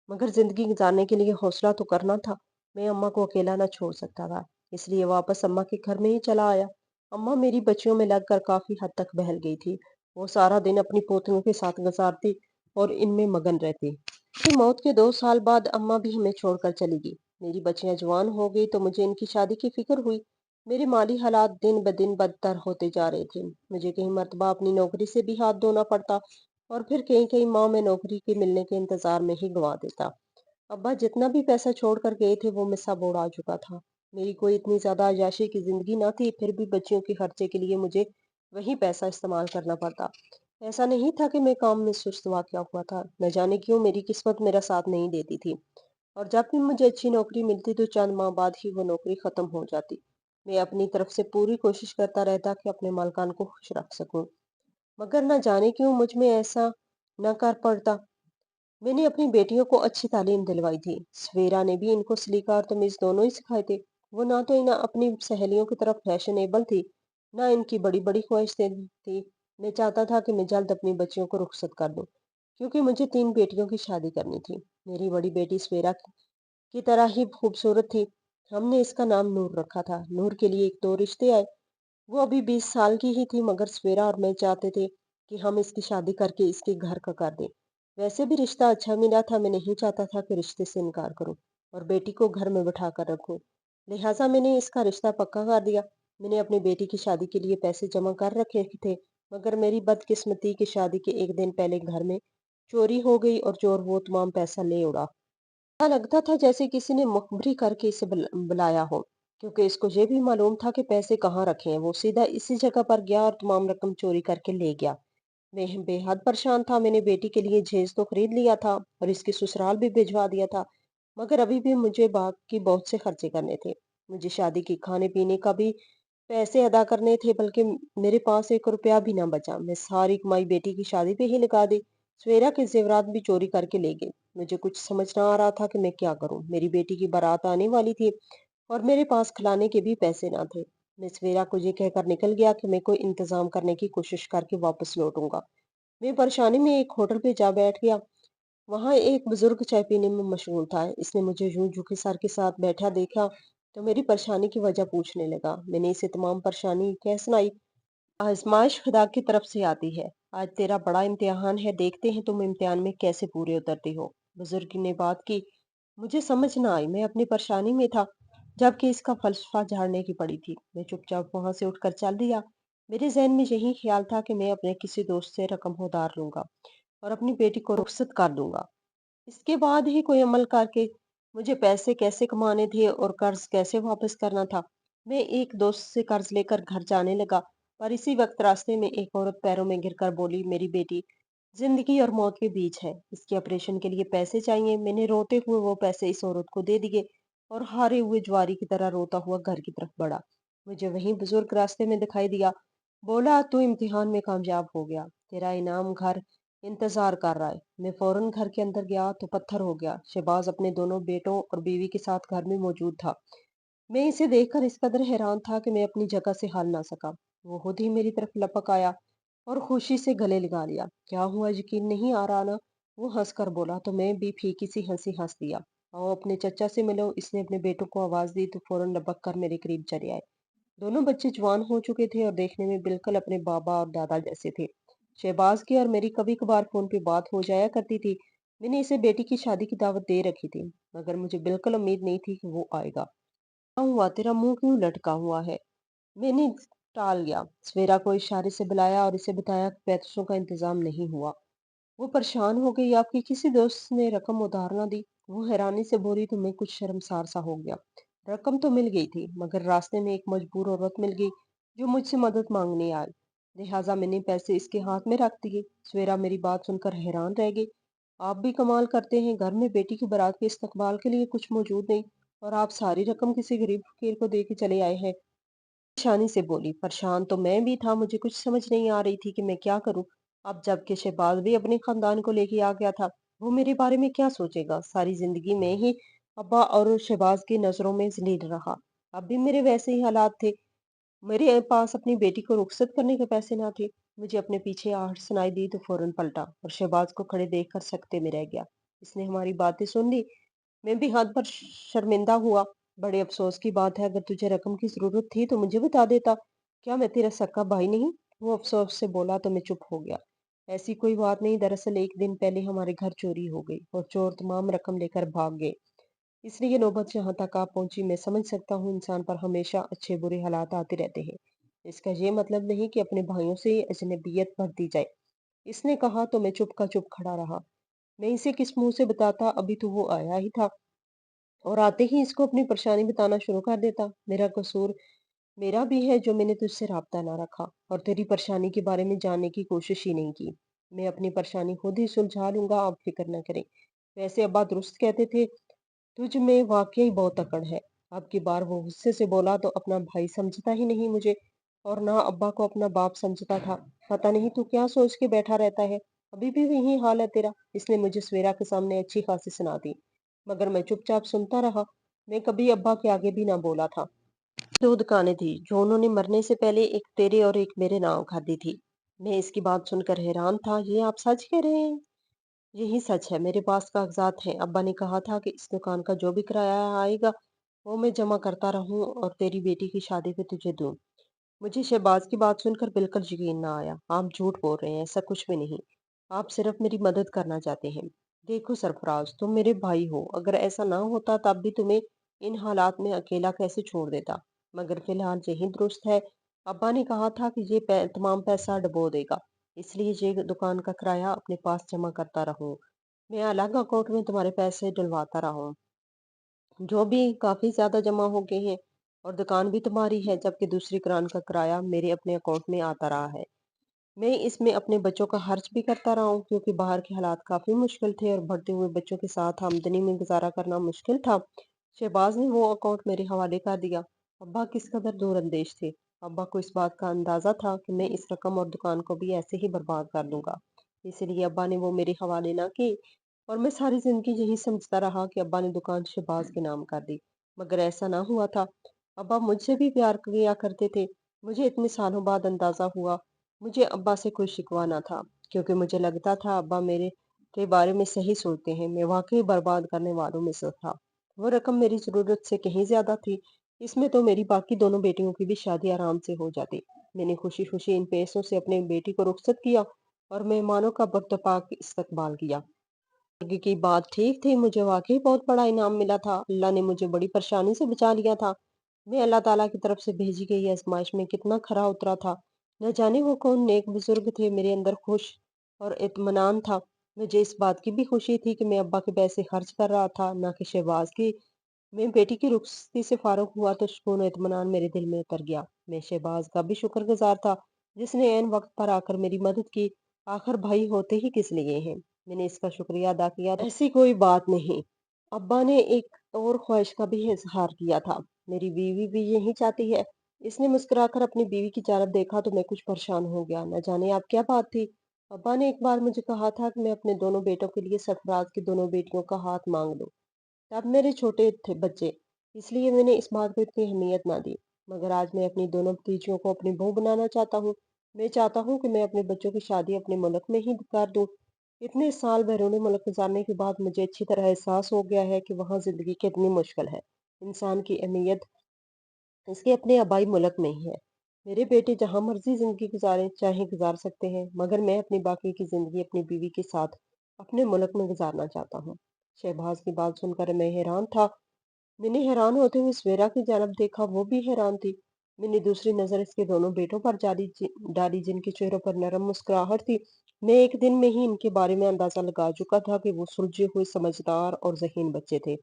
मगर जिंदगी गुजारने के लिए हौसला तो करना था। मैं अम्मा को अकेला ना छोड़ सकता था, इसलिए वापस अम्मा के घर में ही चला आया। अम्मा मेरी बच्चियों में लगकर काफी हद तक बहल गई थी। वो सारा दिन अपनी पोतियों के साथ गुजारती और इनमें मगन रहती। उसकी मौत के 2 साल बाद अम्मा भी हमें छोड़कर चली गई। मेरी बच्चियां जवान हो गई तो मुझे इनकी शादी की फिक्र हुई। मेरे माली हालात दिन ब दिन बदतर होते जा रहे थे। मुझे कहीं मर्तबा अपनी नौकरी से भी हाथ धोना पड़ता और फिर कहीं कहीं माँ मैं नौकरी के मिलने के इंतजार में ही गंवा देता। अब्बा जितना भी पैसा छोड़ कर गए थे वो मैं सब उड़ा चुका था। मेरी कोई इतनी ज्यादा आयाशी की जिंदगी ना थी, फिर भी बच्चियों के खर्चे के लिए मुझे वही पैसा इस्तेमाल करना पड़ता। ऐसा नहीं था कि मैं काम में सुस्त वाक़या हुआ था, न जाने क्यों मेरी किस्मत मेरा साथ नहीं देती थी। और जब भी मुझे अच्छी नौकरी मिलती तो चंद माह बाद ही वो नौकरी खत्म हो जाती। मैं अपनी तरफ से पूरी कोशिश करता रहता कि अपने मालकान को खुश रख सकूं, मगर न जाने क्यों मुझ में ऐसा न कर पड़ता। मैंने अपनी बेटियों को अच्छी तालीम दिलवाई थी। सवेरा ने भी इनको सलीका और तमीज दोनों ही सिखाए थे। वो ना तो इन्हें अपनी सहेलियों की तरफ फैशनेबल थी, ना इनकी बड़ी बड़ी ख्वाहिशें थी। मैं चाहता था कि मैं जल्द अपनी बच्चियों को रुखसत कर दूं, क्योंकि मुझे 3 बेटियों की शादी करनी थी। मेरी बड़ी बेटी सवेरा की तरह ही खूबसूरत थी। हमने इसका नाम नूर रखा था। नूर के लिए 2 रिश्ते आए। वो अभी 20 साल की ही थी, मगर सवेरा और मैं चाहते थे कि हम इसकी शादी करके इसके घर का कर दें। वैसे भी रिश्ता अच्छा मिला था, मैं नहीं चाहता था कि रिश्ते से इनकार करूं और बेटी को घर में बैठा कर रखूं। लिहाजा मैंने इसका रिश्ता पक्का कर दिया। मैंने अपनी बेटी की शादी के लिए पैसे जमा कर रखे थे, मगर मेरी बदकिस्मती की शादी के एक दिन पहले घर में चोरी हो गई और चोर वो तमाम पैसा ले उड़ा। ऐसा लगता था जैसे किसी ने मुखबिरी करके इसे बुलाया हो, क्योंकि इसको ये भी मालूम था कि पैसे कहाँ रखे हैं। वो सीधा इसी जगह पर गया और तमाम रकम चोरी करके ले गया। मैं बेहद परेशान था। मैंने बेटी के लिए जहेज तो खरीद लिया था और इसके ससुराल भी भिजवा दिया था, मगर अभी भी मुझे बाकी बहुत से खर्चे करने थे। मुझे शादी के खाने पीने का भी पैसे अदा करने थे, बल्कि मेरे पास 1 रुपया भी ना बचा। मैं सारी कमाई बेटी की शादी पे ही लगा दी। सवेरा के जेवरात भी चोरी करके ले गए। मुझे कुछ समझ ना आ रहा था कि मैं क्या करूं। मेरी बेटी की बारात आने वाली थी और मेरे पास खिलाने के भी पैसे ना थे। मैं सवेरा को ये कहकर निकल गया कि मैं कोई इंतजाम करने की कोशिश करके वापस लौटूंगा। मैं परेशानी में एक होटल पे जा बैठ गया। वहां एक बुजुर्ग चाय पीने में मशगूल था। इसने मुझे यूं झुके सर के साथ बैठा देखा तो मेरी परेशानी की वजह पूछने लगा। मैंने इसे तमाम परेशानी कह सुनाई। आजमाइश खुदा की तरफ से आती है। आज तेरा बड़ा इम्तिहान है, देखते हैं तुम इम्तिहान में कैसे पूरे उतरती हो। बुजुर्ग ने बात की। मुझे समझ ना आई, मैं अपनी परेशानी में था, जबकि इसका फलसफा झाड़ने की पड़ी थी। मैं चुपचाप वहां से उठकर चल दिया। मेरे जहन में यही ख्याल था कि मैं अपने किसी दोस्त से रकम उधार लूंगा और अपनी बेटी को रुखसत कर दूंगा। इसके बाद ही कोई अमल करके मुझे पैसे कैसे कमाने थे और कर्ज कैसे वापस करना था। मैं एक दोस्त से कर्ज लेकर घर जाने लगा, पर इसी वक्त रास्ते में एक औरत पैरों में गिरकर बोली, मेरी बेटी जिंदगी और मौत के बीच है, इसके ऑपरेशन के लिए पैसे चाहिए। मैंने रोते हुए वो पैसे इस औरत को दे दिए और हारे हुए ज्वारी की तरह रोता हुआ घर की तरफ बढ़ा। मुझे वहीं बुजुर्ग रास्ते में दिखाई दिया। बोला, तू इम्तिहान में कामयाब हो गया, तेरा इनाम घर इंतजार कर रहा है। मैं फौरन घर के अंदर गया तो पत्थर हो गया। शहबाज अपने दोनों बेटों और बीवी के साथ घर में मौजूद था। मैं इसे देखकर इस कदर हैरान था कि मैं अपनी जगह से हिल ना सका। वो खुद ही मेरी तरफ लपक आया और खुशी से गले लगा लिया। क्या हुआ, यकीन नहीं आ रहा ना? वो हंसकर बोला तो मैं भी फीकी सी हंसी हंस दिया। आओ अपने चचा से मिलो, इसने अपने बेटों को आवाज दी तो फौरन लपक कर मेरे करीब चले आए। दोनों बच्चे जवान हो चुके थे और देखने में बिल्कुल अपने बाबा और दादा जैसे थे। शहबाज की और मेरी कभी कभार फोन पे बात हो जाया करती थी। मैंने इसे बेटी की शादी की दावत दे रखी थी, मगर मुझे बिल्कुल उम्मीद नहीं थी कि वो आएगा। क्या हुआ, तेरा मुंह क्यों लटका हुआ है? मैंने टाल गया। सवेरा को इशारे से बुलाया और इसे बताया कि पैसों का इंतजाम नहीं हुआ। वो परेशान हो गई, आपकी किसी दोस्त ने रकम उधार ना दी? वो हैरानी से बोली तो मैं कुछ शर्मसार सा हो गया। रकम तो मिल गई थी, मगर रास्ते में एक मजबूर औरत मिल गई जो मुझसे मदद मांगने आई। लिहाजा मैंने पैसे इसके हाथ में रख दिए। सवेरा मेरी बात सुनकर हैरान रह गई। आप भी कमाल करते हैं, घर में बेटी की बारात के इस्तकबाल के लिए कुछ मौजूद नहीं और आप सारी रकम किसी गरीब फकीर को दे के चले आए हैं। परेशानी से बोली। परेशान तो मैं भी था, मुझे कुछ समझ नहीं आ रही थी कि मैं क्या करूं। अब जबकि शहबाज भी अपने खानदान को लेके आ गया था, वो मेरे बारे में क्या सोचेगा? सारी जिंदगी में ही अब्बा और शहबाज की नजरों में जलील रहा। अब भी मेरे वैसे ही हालात थे। मेरे पास अपनी बेटी को रुखसत करने के पैसे ना थे। मुझे अपने पीछे आहट सुनाई दी तो फौरन पलटा और शहबाज को खड़े देखकर सकते में रह गया। इसने हमारी बातें सुन ली। मैं भी हाथ पर शर्मिंदा हुआ। बड़े अफसोस की बात है, अगर तुझे रकम की जरूरत थी तो मुझे बता देता। क्या मैं तेरा सक्का भाई नहीं? वो अफसोस से बोला तो मैं चुप हो गया। ऐसी कोई बात नहीं, दरअसल एक दिन पहले हमारे घर चोरी हो गई और चोर तमाम रकम लेकर भाग गए। इसलिए नौबत जहाँ तक आप पहुंची, मैं समझ सकता हूँ इंसान पर हमेशा अच्छे बुरे हालात आते रहते हैं। इसका ये मतलब नहीं कि अपने भाइयों से अजनबियत बरती जाए। इसने कहा तो मैं चुप का चुप खड़ा रहा। मैं इसे किस मुंह से बताता, अभी तो वो आया ही था और आते ही इसको अपनी परेशानी बताना शुरू कर देता। मेरा कसूर मेरा भी है जो मैंने तुझसे राब्ता ना रखा और तेरी परेशानी के बारे में जानने की कोशिश ही नहीं की। मैं अपनी परेशानी खुद ही सुलझा लूंगा, आप फिक्र न करें। वैसे अब्बा दुरुस्त कहते थे, तुझ में वाकई बहुत अकड़ है। अब की बार वो गुस्से से बोला तो अपना भाई समझता ही नहीं मुझे और ना अब्बा को अपना बाप समझता था। पता नहीं तू क्या सोच के बैठा रहता है, अभी भी यही हाल है तेरा। इसने मुझे सवेरा के सामने अच्छी खासी सुना दी, मगर मैं चुपचाप सुनता रहा। मैं कभी अब्बा के आगे भी ना बोला था। दो दुकानें थी जो उन्होंने मरने से पहले, एक तेरे और एक मेरे नाम कर दी थी। मैं इसकी बात सुनकर हैरान था। ये आप सच कह रहे हैं? यही सच है, मेरे पास कागजात हैं। अब्बा ने कहा था कि इस दुकान का जो भी किराया आएगा वो मैं जमा करता रहूं और तेरी बेटी की शादी पे तुझे दूं। मुझे शहबाज की बात सुनकर बिल्कुल यकीन ना आया। आप झूठ बोल रहे हैं, ऐसा कुछ भी नहीं। आप सिर्फ मेरी मदद करना चाहते हैं। देखो सरफराज, तुम मेरे भाई हो, अगर ऐसा ना होता तब भी तुम्हें इन हालात में अकेला कैसे छोड़ देता। मगर फिलहाल यही दुरुस्त है। अब्बा ने कहा था कि ये तमाम पैसा डुबो देगा, इसलिए ये दुकान का किराया अपने पास जमा करता रहूं। मैं अलग अकाउंट में तुम्हारे पैसे डलवाता रहूं, जो भी काफी ज्यादा जमा हो गए हैं। और दुकान भी तुम्हारी है, जबकि दूसरी दुकान का किराया मेरे अपने अकाउंट में आता रहा है। मैं इसमें अपने बच्चों का खर्च भी करता रहा हूँ, क्योंकि बाहर के हालात काफी मुश्किल थे और बढ़ते हुए बच्चों के साथ आमदनी में गुजारा करना मुश्किल था। शहबाज ने वो अकाउंट मेरे हवाले कर दिया। अब्बा किस कदर दूरअंदेश थे। अब्बा को इस बात का अंदाजा था कि मैं इस रकम और दुकान को भी ऐसे ही बर्बाद कर दूंगा, इसलिए अब्बा ने वो मेरे हवाले ना की। और मैं सारी जिंदगी यही समझता रहा कि अब्बा ने दुकान शहबाज के नाम कर दी, मगर ऐसा ना हुआ था। अब्बा मुझसे भी प्यार किया करते थे। मुझे इतने सालों बाद अंदाजा हुआ। मुझे अब्बा से कोई शिकवा ना था, क्योंकि मुझे लगता था अब्बा मेरे के बारे में सही सोचते हैं। मैं वाकई बर्बाद करने वालों में से था। वो रकम मेरी जरूरत से कहीं ज्यादा थी। इसमें तो मेरी बाकी दोनों बेटियों की भी शादी आराम से हो जाती। मैंने खुशी खुशी इन पैसों से अपनी बेटी को रुखसत किया और मेहमानों का बर्तपाक इस्तकबाल किया। आगे की बात ठीक थी, मुझे वाकई बहुत बड़ा इनाम मिला था। अल्लाह ने मुझे बड़ी परेशानी से बचा लिया था। मैं अल्लाह ताला की तरफ से भेजी गई आजमाइश में कितना खरा उतरा था। न जाने वो कौन नेक बुजुर्ग थे। मेरे अंदर खुश और इत्मीनान था। मुझे इस बात की भी खुशी थी कि मैं अब्बा के पैसे खर्च कर रहा था, ना कि शहबाज की। मैं बेटी की रुखसती से फारुग हुआ तो सुकून और इत्मीनान मेरे दिल में उतर गया। मैं शहबाज का भी शुक्रगुजार था, जिसने ऐन वक्त पर आकर मेरी मदद की। आखिर भाई होते ही किस लिए हैं। मैंने इसका शुक्रिया अदा किया। ऐसी कोई बात नहीं। अब्बा ने एक और ख्वाहिश का भी इजहार किया था। मेरी बीवी भी यही चाहती है। इसने मुस्कुराकर अपनी बीवी की जानब देखा तो मैं कुछ परेशान हो गया। न जाने आप क्या बात थी। अब्बा ने एक बार मुझे कहा था कि मैं अपने दोनों बेटों के लिए सरफराज की दोनों बेटियों का हाथ मांग लूं। तब मेरे छोटे थे बच्चे, इसलिए मैंने इस बात को इतनी अहमियत ना दी। मगर आज मैं अपनी दोनों भतीजियों को अपनी बहू बनाना चाहता हूँ। मैं चाहता हूँ कि मैं अपने बच्चों की शादी अपने मुल्क में ही कर दूँ। इतने साल बैरून मुल्क गुजारने के बाद मुझे अच्छी तरह एहसास हो गया है कि वहाँ जिंदगी कितनी मुश्किल है। इंसान की अहमियत इसके अपने आबाई मुल्क में ही है। मेरे बेटे जहाँ मर्जी जिंदगी गुजारे चाहे गुजार सकते हैं, मगर मैं अपनी बाकी की जिंदगी अपनी बीवी के साथ अपने मुल्क में गुजारना चाहता हूँ। शहबाज की बात सुनकर मैं हैरान था। मैंने हैरान होते हुए सवेरा की जानब देखा, वो भी हैरान थी। मैंने दूसरी नजर इसके दोनों बेटों पर डाली, जिनके चेहरों पर नरम मुस्कुराहट थी। मैं एक दिन में ही इनके बारे में अंदाजा लगा चुका था कि वो सुलझे हुए, समझदार और ज़हीन बच्चे थे।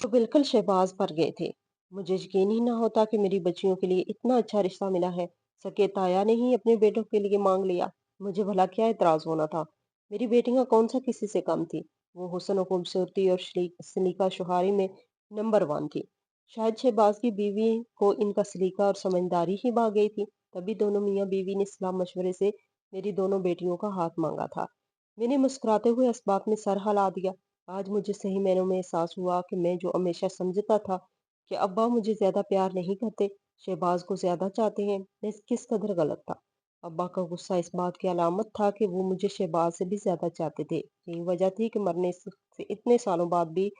तो बिल्कुल शहबाज पर गए थे। मुझे यकीन ही ना होता कि मेरी बच्चियों के लिए इतना अच्छा रिश्ता मिला है। सके ताया ने ही अपने बेटों के लिए मांग लिया। मुझे भला क्या एतराज होना था। मेरी बेटियां कौन सा किसी से कम थी। वो हुस्न और खूबसूरती और सलीका शुहारी में नंबर वन थी। शायद शहबाज की बीवी को इनका सलीका और समझदारी ही भा गई थी। तभी दोनों मियाँ बीवी ने सलाह मशवरे से मेरी दोनों बेटियों का हाथ मांगा था। मैंने मुस्कुराते हुए इस बात में सर हिला दिया। आज मुझे सही मायनों में एहसास हुआ कि मैं जो हमेशा समझता था कि अब्बा मुझे ज्यादा प्यार नहीं करते, शहबाज को ज्यादा चाहते हैं, मैं किस कदर गलत था। अब्बा का गुस्सा इस बात की अलामत था कि वो मुझे शहबाज से भी ज्यादा चाहते थे। यही वजह थी कि मरने से इतने सालों बाद भी